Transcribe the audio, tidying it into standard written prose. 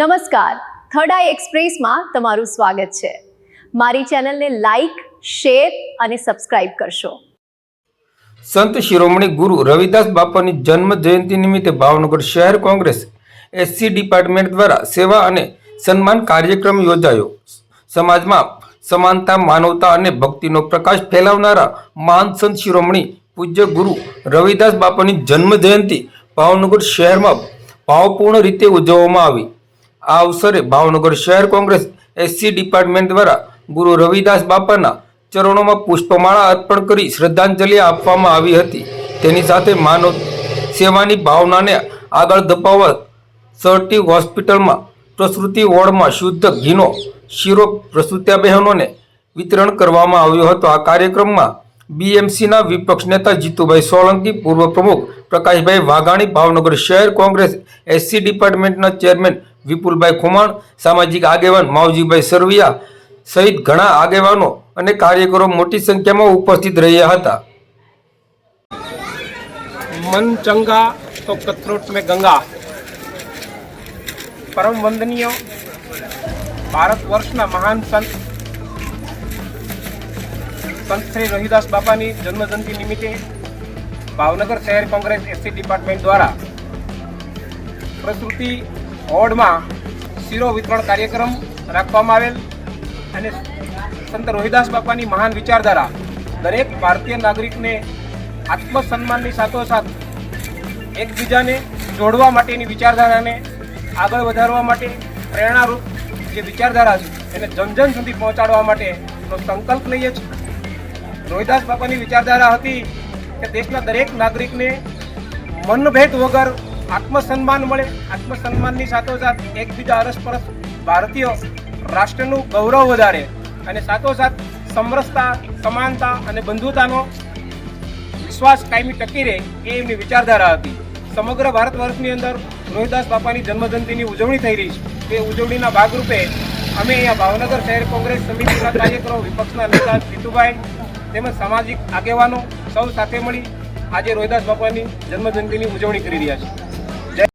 નમસ્કાર, થર્ડ આઈ એક્સપ્રેસમાં તમારું સ્વાગત છે। મારી ચેનલને લાઈક, શેર અને સબસ્ક્રાઇબ કરશો। સંત શિરોમણી ગુરુ રવિદાસ બાપાની જન્મ જયંતિ નિમિત્તે ભાવનગર શહેર કોંગ્રેસ એસસી ડિપાર્ટમેન્ટ દ્વારા સેવા અને સન્માન કાર્યક્રમ યોજાયો। સમાજમાં સમાનતા, માનવતા અને ભક્તિનો પ્રકાશ ફેલાવનારા મહાન સંત શિરોમણી પૂજ્ય ગુરુ રવિદાસ બાપાની જન્મ જયંતિ ભાવનગર શહેરમાં ભાવપૂર્ણ રીતે ઉજવવામાં આવી। આ અવસરે ભાવનગર શહેર કોંગ્રેસ એસસી ડિપાર્ટમેન્ટ દ્વારા ગુરુ રવિદાસ બાપાના ચરણોમાં પુષ્પમાળા અર્પણ કરી શ્રદ્ધાંજલિ આપવામાં આવી હતી। તેની સાથે માનવ સેવાની ભાવનાને આગળ ધપાવવા સરટી હોસ્પિટલમાં પ્રસૂતિ વોર્ડમાં શુદ્ધ ઘીનો શીરો પ્રસૂત્યા બહેનોને વિતરણ કરવામાં આવ્યો હતો। આ કાર્યક્રમમાં બીએમસીના વિપક્ષ નેતા જીતુભાઈ સોલંકી, પૂર્વ પ્રમુખ પ્રકાશભાઈ વાઘાણી, ભાવનગર શહેર કોંગ્રેસ એસસી ડિપાર્ટમેન્ટના ચેરમેન વિપુલભાઈ ખુમાણ, સામાજિક આગેવાન માવજીભાઈ સરવૈયા સહિત ઘણા આગેવાનો અને કાર્યકરો મોટી સંખ્યામાં ઉપસ્થિત રહ્યા હતા। मन चंगा तो कथरोट में गंगा। परम वंदनीय भारतवर्षना महान संत श्री रविदास बापानी जन्मजयंति निमित्ते भावनगर शहर कांग्रेस एससी डिपार्टमेंट द्वारा प्रसूति वोर्ड में शीरो वितरण कार्यक्रम राखवामां आवेल अने संत रविदास बापानी महान विचारधारा दरेक भारतीय नागरिक ने आत्मसन्माननी साथोसाथ एकबीजाने जोड़वा माटेनी विचारधाराने आगळ वधारवा माटे प्रेरणारूप जे विचारधारा छे एने जन जन सुधी पहोंचाडवा माटेनो संकल्प लईए छीए। रविदास बापानी विचारधारा हती के देशना दरेक नागरिकने मनभेद वगर आत्मसन्मान मळे, आत्मसन्माननी साथोसाथ एकबीजा अरसपरस भारतीय राष्ट्रનું ગૌરવ વધારે અને સાથોસાથ સમરસતા, સમાનતા અને બંધુતાનો વિશ્વાસ કાયમી ટકી રહે એ એમની વિચારધારા હતી। સમગ્ર ભારત વર્ષની અંદર રવિદાસ બાપાની જન્મજયંતિની ઉજવણી થઈ રહી છે। એ ઉજવણીના ભાગરૂપે અમે અહીંયા ભાવનગર શહેર કોંગ્રેસ સમિતિના કાર્યકરો, વિપક્ષના નેતા જીતુભાઈ તેમજ સામાજિક આગેવાનો સૌ સાથે મળી આજે રવિદાસ બાપાની જન્મજયંતિની ઉજવણી કરી રહ્યા છીએ।